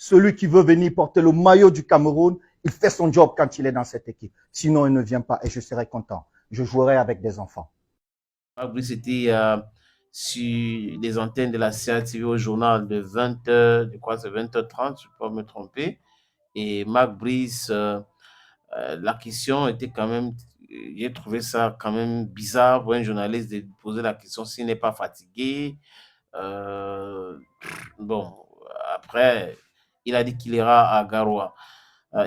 Celui qui veut venir porter le maillot du Cameroun, il fait son job quand il est dans cette équipe. Sinon, il ne vient pas et je serai content. Je jouerai avec des enfants. Brice était sur les antennes de la CATV au journal de 20h, je crois que c'est 20h30, je ne peux pas me tromper. Et Marc Brice, la question était quand même, j'ai trouvé ça quand même bizarre pour un journaliste de poser la question s'il n'est pas fatigué. Euh, bon, après, il a dit qu'il ira à Garoua.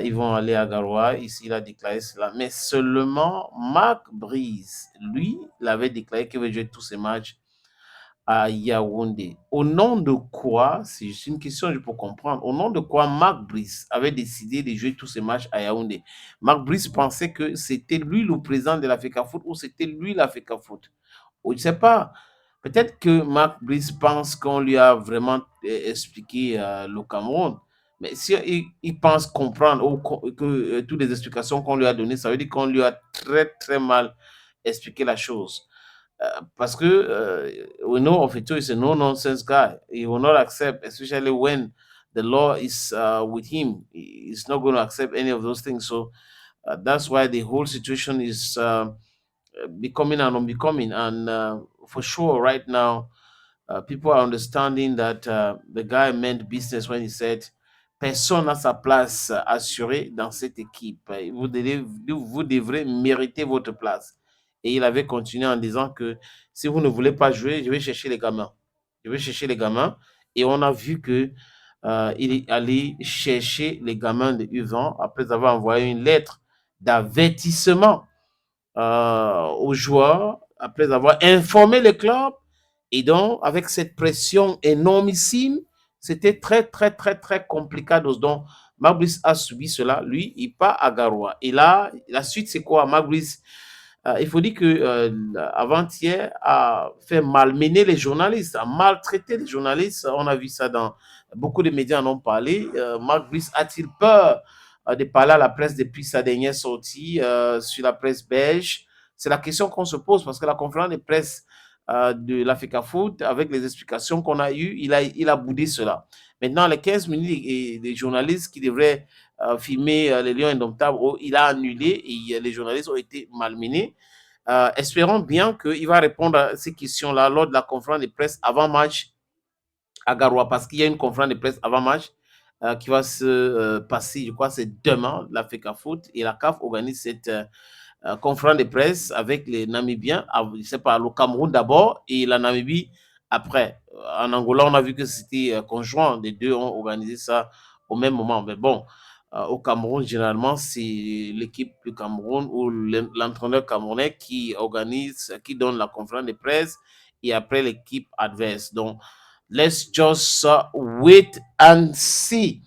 Ils vont aller à Garoua, ici il a déclaré cela. Mais seulement Marc Brice, lui, il avait déclaré qu'il veut jouer tous ses matchs à Yaoundé. Au nom de quoi, c'est juste une question je peux comprendre, au nom de quoi Marc Brice avait décidé de jouer tous ses matchs à Yaoundé? Marc Brice pensait que c'était lui le président de l'Africa Foot ou c'était lui l'Africa Foot. Ou je ne sais pas. Peut-être que Marc Brice pense qu'on lui a vraiment expliqué le Cameroun. Mais si il pense comprendre ou que toutes les explications qu'on lui a données, ça veut dire qu'on lui a très, très mal expliqué la chose. Parce que we know Ofito is a no-nonsense guy. He will not accept, especially when the law is with him. He's not going to accept any of those things. So that's why the whole situation is becoming and unbecoming. And for sure, right now, people are understanding that the guy meant business when he said personne n'a sa place assurée dans cette équipe. Vous devrez mériter votre place. Et il avait continué en disant que si vous ne voulez pas jouer, je vais chercher les gamins. Je vais chercher les gamins. Et on a vu que il est allé chercher les gamins de U20 après avoir envoyé une lettre d'avertissement aux joueurs après avoir informé le club. Et donc, avec cette pression énormissime, c'était très, très, très, très compliqué. Donc, Maurice a subi cela. Lui, il part à Garoua. Et là, la suite, c'est quoi? Maurice, il faut dire que avant-hier, a fait malmener les journalistes, a maltraité les journalistes. On a vu ça dans beaucoup de médias en ont parlé. Marc Brice a-t-il peur de parler à la presse depuis sa dernière sortie sur la presse belge? C'est la question qu'on se pose parce que la conférence de presse de l'Africa Foot, avec les explications qu'on a eues, il a boudé cela. Maintenant, les 15 minutes des journalistes qui devraient filmer les Lions Indomptables, il a annulé et les journalistes ont été malmenés. Espérons bien qu'il va répondre à ces questions-là lors de la conférence de presse avant-match à Garoua, parce qu'il y a une conférence de presse avant-match qui va se passer, je crois, c'est demain, l'Africa Foot, et la CAF organise cette conférence de presse avec les Namibiens, je sais pas, le Cameroun d'abord et la Namibie après. En Angola, on a vu que c'était conjoint, les deux ont organisé ça au même moment. Mais bon, au Cameroun, généralement, c'est l'équipe du Cameroun ou l'entraîneur camerounais qui organise, qui donne la conférence de presse et après l'équipe adverse. Donc, let's just wait and see.